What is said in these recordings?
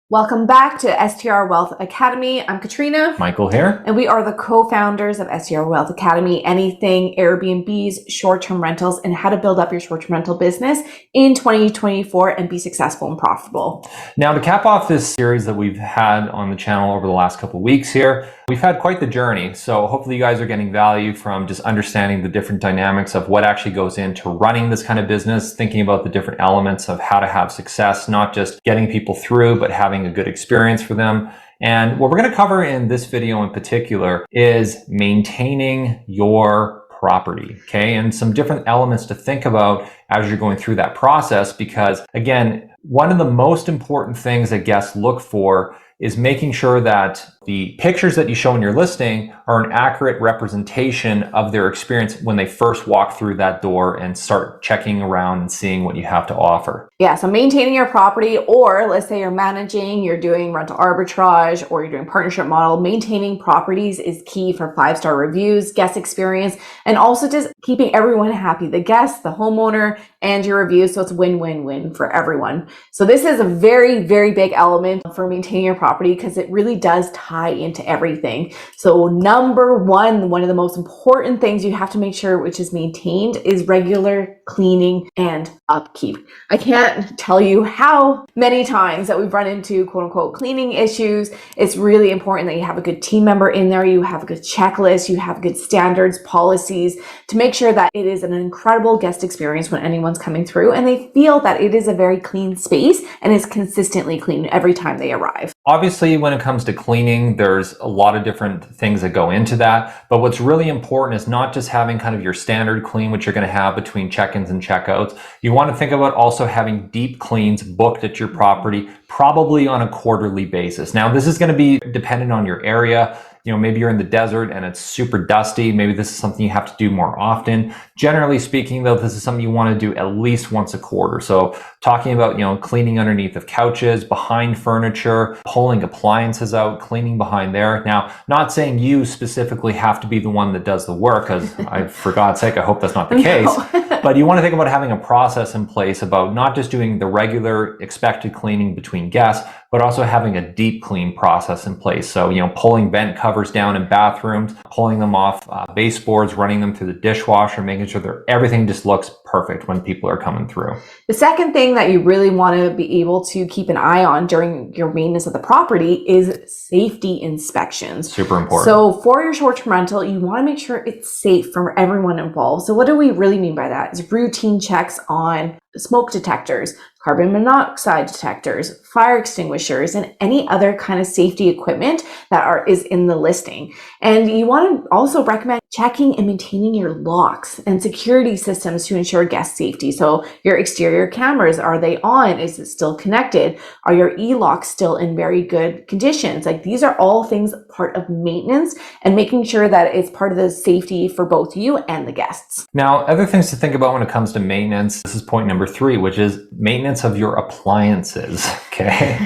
Welcome back to STR Wealth Academy. I'm Katrina. Michael here. And we are the co-founders of STR Wealth Academy, anything Airbnbs, short-term rentals, and how to build up your short-term rental business in 2024 and be successful and profitable. Now, to cap off this series that we've had on the channel over the last couple of weeks here, we've had quite the journey. So hopefully you guys are getting value from just understanding the different dynamics of what actually goes into running this kind of business, thinking about the different elements of how to have success, not just getting people through, but having a good experience for them. And what we're going to cover in this video in particular is maintaining your property, okay? And some different elements to think about as you're going through that process, because again, one of the most important things that guests look for is making sure that the pictures that you show in your listing are an accurate representation of their experience when they first walk through that door and start checking around and seeing what you have to offer. Yeah, so maintaining your property, or let's say you're managing, you're doing rental arbitrage, or you're doing partnership model, maintaining properties is key for 5-star reviews, guest experience, and also just keeping everyone happy, the guests, the homeowner, and your reviews. So it's win-win-win for everyone. So this is a very, very big element for maintaining your property because it really does tie into everything. So number one of the most important things you have to make sure which is maintained is regular cleaning and upkeep. I can't tell you how many times that we've run into quote unquote cleaning issues. It's really important that you have a good team member in there, you have a good checklist, you have good standards, policies to make sure that it is an incredible guest experience when anyone's coming through and they feel that it is a very clean space and is consistently clean every time they arrive. Obviously, when it comes to cleaning, there's a lot of different things that go into that. But what's really important is not just having kind of your standard clean, which you're going to have between check-ins and checkouts. You want to think about also having deep cleans booked at your property, probably on a quarterly basis. Now, this is going to be dependent on your area. You know, maybe you're in the desert and it's super dusty. Maybe this is something you have to do more often. Generally speaking, though, this is something you want to do at least once a quarter. So talking about, you know, cleaning underneath of couches, behind furniture, pulling appliances out, cleaning behind there. Now, not saying you specifically have to be the one that does the work, because for God's sake, I hope that's not the case. But you want to think about having a process in place about not just doing the regular expected cleaning between guests, but also having a deep clean process in place. So, you know, pulling vent covers down in bathrooms, pulling them off baseboards, running them through the dishwasher, making sure everything just looks perfect when people are coming through. The second thing that you really want to be able to keep an eye on during your maintenance of the property is safety inspections. Super important. So for your short-term rental, you want to make sure it's safe for everyone involved. So what do we really mean by that? It's routine checks on smoke detectors, carbon monoxide detectors, fire extinguishers, and any other kind of safety equipment that is in the listing. And you want to also recommend checking and maintaining your locks and security systems to ensure guest safety. So your exterior cameras, are they on? Is it still connected? Are your e-locks still in very good conditions? Like, these are all things part of maintenance and making sure that it's part of the safety for both you and the guests. Now, other things to think about when it comes to maintenance, this is point number 3, which is maintenance of your appliances, okay?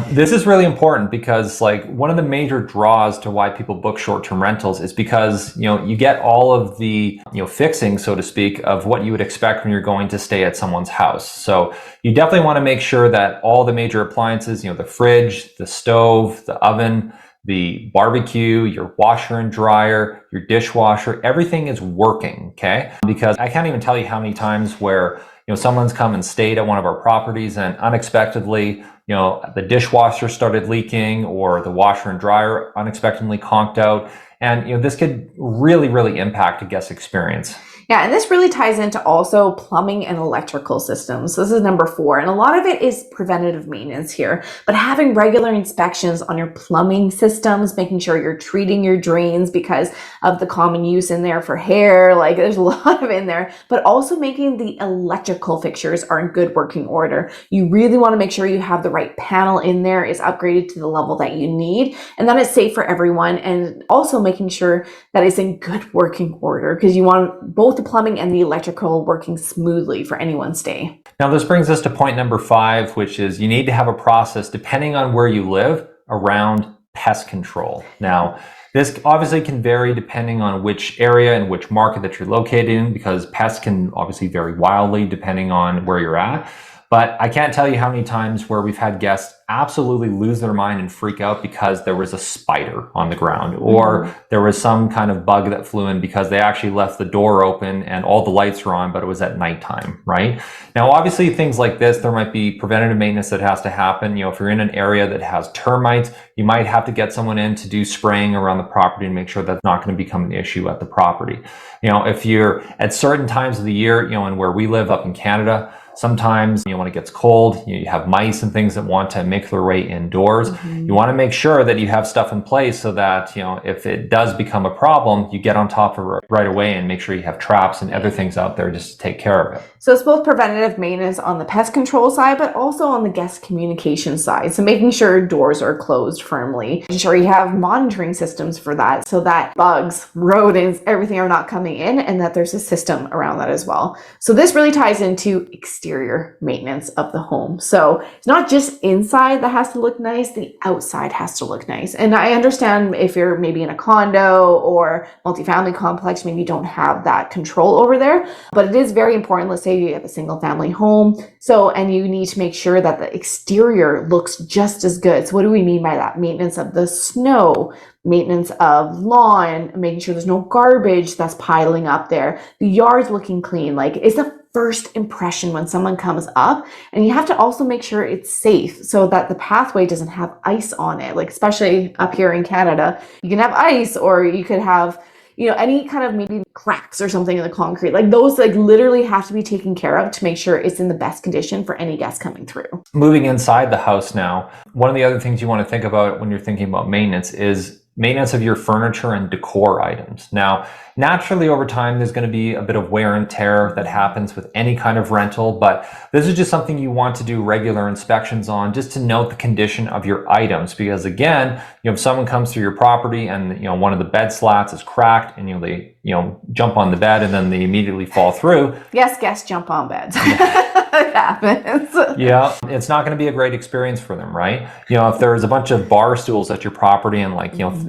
This is really important because, like, one of the major draws to why people book short-term rentals is because, you know, you get all of the, you know, fixing, so to speak, of what you would expect when you're going to stay at someone's house. So you definitely want to make sure that all the major appliances, you know, the fridge, the stove, the oven, the barbecue, your washer and dryer, your dishwasher, everything is working, okay? Because I can't even tell you how many times where, you know, someone's come and stayed at one of our properties and unexpectedly, you know, the dishwasher started leaking or the washer and dryer unexpectedly conked out. And, you know, this could really, really impact a guest experience. Yeah, and this really ties into also plumbing and electrical systems. So this is number 4. And a lot of it is preventative maintenance here, but having regular inspections on your plumbing systems, making sure you're treating your drains because of the common use in there for hair, like there's a lot of in there, but also making the electrical fixtures are in good working order. You really want to make sure you have the right panel in there, is upgraded to the level that you need, and that it's safe for everyone, and also making sure that it's in good working order because you want both the plumbing and the electrical working smoothly for anyone's stay. Now, this brings us to point number 5, which is you need to have a process, depending on where you live, around pest control. Now, this obviously can vary depending on which area and which market that you're located in, because pests can obviously vary wildly depending on where you're at. But I can't tell you how many times where we've had guests absolutely lose their mind and freak out because there was a spider on the ground, or there was some kind of bug that flew in because they actually left the door open and all the lights were on, but it was at nighttime, right? Now, obviously things like this, there might be preventative maintenance that has to happen. If you're in an area that has termites, you might have to get someone in to do spraying around the property and make sure that's not going to become an issue at the property. If you're at certain times of the year, and where we live up in Canada, sometimes, when it gets cold, you have mice and things that want to make their way indoors. You want to make sure that you have stuff in place so that, if it does become a problem, you get on top of it right away and make sure you have traps and other things out there just to take care of it. So it's both preventative maintenance on the pest control side, but also on the guest communication side. So making sure doors are closed firmly, making sure you have monitoring systems for that so that bugs, rodents, everything are not coming in, and that there's a system around that as well. So this really ties into exterior maintenance of the home. So it's not just inside that has to look nice, the outside has to look nice. And I understand if you're maybe in a condo or multifamily complex, maybe you don't have that control over there, but it is very important. Let's say you have a single family home. And you need to make sure that the exterior looks just as good. So what do we mean by that? Maintenance of the snow, maintenance of lawn, making sure there's no garbage that's piling up there, the yard's looking clean. It's the first impression when someone comes up, and you have to also make sure it's safe so that the pathway doesn't have ice on it. Especially up here in Canada, you can have ice, or you could have any kind of maybe cracks or something in the concrete. Those literally have to be taken care of to make sure it's in the best condition for any guest coming through. Moving inside the house now, one of the other things you want to think about when you're thinking about maintenance is maintenance of your furniture and decor items. Now, naturally over time, there's going to be a bit of wear and tear that happens with any kind of rental, but this is just something you want to do regular inspections on, just to note the condition of your items. Because again, if someone comes through your property and one of the bed slats is cracked, and they jump on the bed and then they immediately fall through. Yes, guests jump on beds. It happens. Yeah, it's not going to be a great experience for them, right? If there's a bunch of bar stools at your property and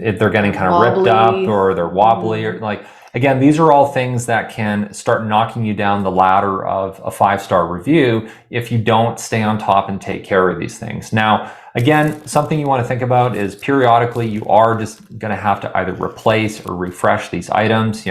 if they're getting kind of ripped up or they're wobbly, or again, these are all things that can start knocking you down the ladder of a 5-star review if you don't stay on top and take care of these things. Now, again, something you want to think about is periodically you are just going to have to either replace or refresh these items.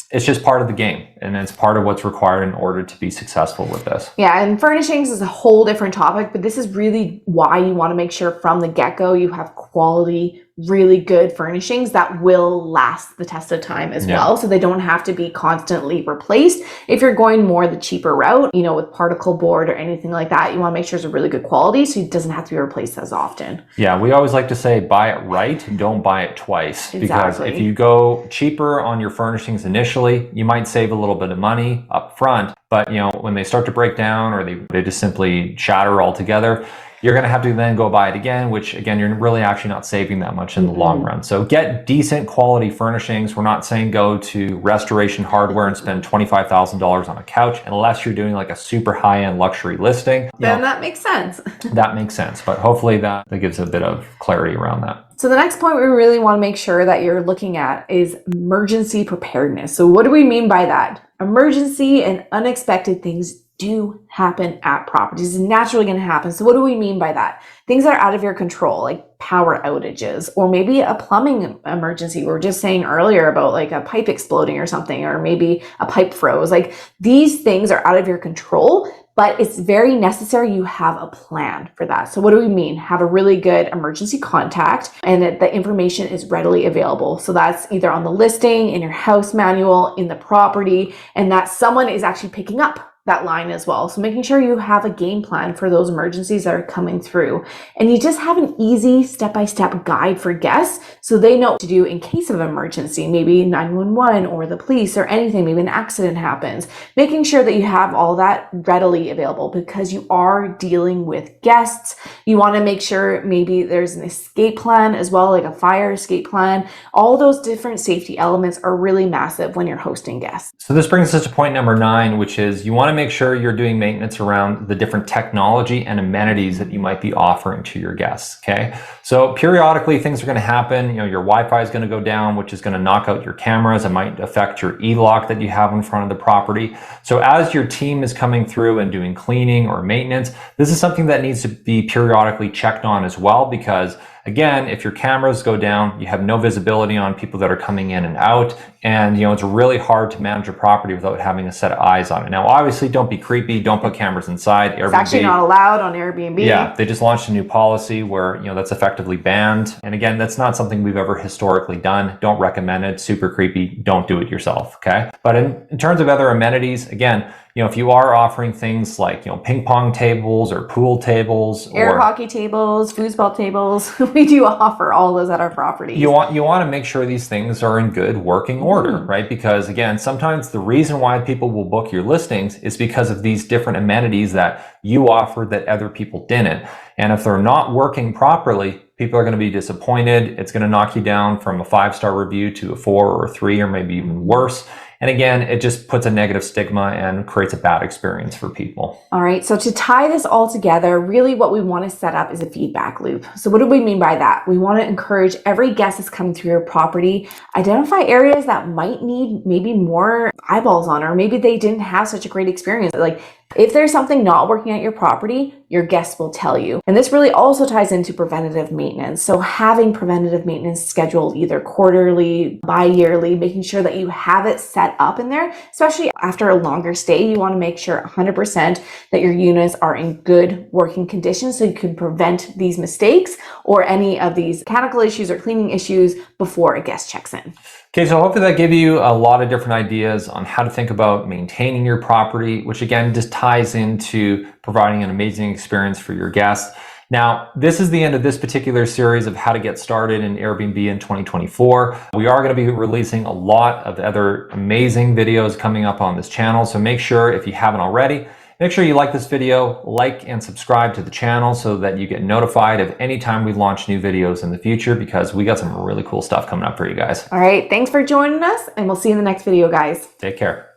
It's just part of the game, and it's part of what's required in order to be successful with this. Yeah, and furnishings is a whole different topic, but this is really why you want to make sure from the get-go you have quality, really good furnishings that will last the test of time as well. So they don't have to be constantly replaced. If you're going more the cheaper route, with particle board or anything like that, you want to make sure it's a really good quality so it doesn't have to be replaced as often. Yeah, we always like to say buy it right, don't buy it twice. Exactly. Because if you go cheaper on your furnishings initially, you might save a little bit of money up front, but when they start to break down or they just simply shatter altogether, you're going to have to then go buy it again, which again, you're really actually not saving that much in the long run. So get decent quality furnishings. We're not saying go to Restoration Hardware and spend $25,000 on a couch unless you're doing a super high-end luxury listing. Then that makes sense. That makes sense, but hopefully that gives a bit of clarity around that. So the next point we really want to make sure that you're looking at is emergency preparedness. So what do we mean by that? Emergency and unexpected things do happen at properties. It's naturally going to happen. So what do we mean by that? Things that are out of your control, like power outages, or maybe a plumbing emergency. We were just saying earlier about a pipe exploding or something, or maybe a pipe froze. These things are out of your control, but it's very necessary you have a plan for that. So what do we mean? Have a really good emergency contact and that the information is readily available. So that's either on the listing, in your house manual, in the property, and that someone is actually picking up that line as well. So making sure you have a game plan for those emergencies that are coming through. And you just have an easy step-by-step guide for guests so they know what to do in case of emergency, maybe 911 or the police or anything, maybe an accident happens. Making sure that you have all that readily available because you are dealing with guests. You want to make sure maybe there's an escape plan as well, like a fire escape plan. All those different safety elements are really massive when you're hosting guests. So this brings us to point number 9, which is you want to make sure you're doing maintenance around the different technology and amenities that you might be offering to your guests, okay? So periodically things are going to happen. You know, your Wi-Fi is going to go down, which is going to knock out your cameras. It might affect your e-lock that you have in front of the property. So as your team is coming through and doing cleaning or maintenance, this is something that needs to be periodically checked on as well, because again, if your cameras go down, you have no visibility on people that are coming in and out, and you know, it's really hard to manage a property without having a set of eyes on it. Now, obviously, don't be creepy, don't put cameras inside. It's actually not allowed on Airbnb. Yeah, they just launched a new policy where, you know, that's effectively banned. And again, that's not something we've ever historically done. Don't recommend it. Super creepy. Don't do it yourself, okay? But in terms of other amenities, again, you know, if you are offering things like, you know, ping pong tables or pool tables, air hockey tables, foosball tables, we do offer all those at our properties. You want to make sure these things are in good working order, right? Because again, sometimes the reason why people will book your listings is because of these different amenities that you offered that other people didn't. And if they're not working properly, people are going to be disappointed. It's going to knock you down from a 5-star review to a 4 or a 3, or maybe even worse. And again, it just puts a negative stigma and creates a bad experience for people. All right, so to tie this all together, really what we want to set up is a feedback loop. So what do we mean by that? We want to encourage every guest that's coming through your property, identify areas that might need maybe more eyeballs on, or maybe they didn't have such a great experience. Like, if there's something not working at your property, your guests will tell you. And this really also ties into preventative maintenance. So having preventative maintenance scheduled either quarterly, bi-yearly, making sure that you have it set up in there, especially after a longer stay. You want to make sure 100% that your units are in good working conditions so you can prevent these mistakes or any of these mechanical issues or cleaning issues before a guest checks in. Okay, so hopefully that gave you a lot of different ideas on how to think about maintaining your property, which again just ties into providing an amazing experience for your guests. Now, this is the end of this particular series of how to get started in Airbnb in 2024. We are going to be releasing a lot of other amazing videos coming up on this channel, so make sure, if you haven't already, make sure you like this video, like and subscribe to the channel so that you get notified of any time we launch new videos in the future, because we got some really cool stuff coming up for you guys. All right, thanks for joining us, and we'll see you in the next video, guys. Take care.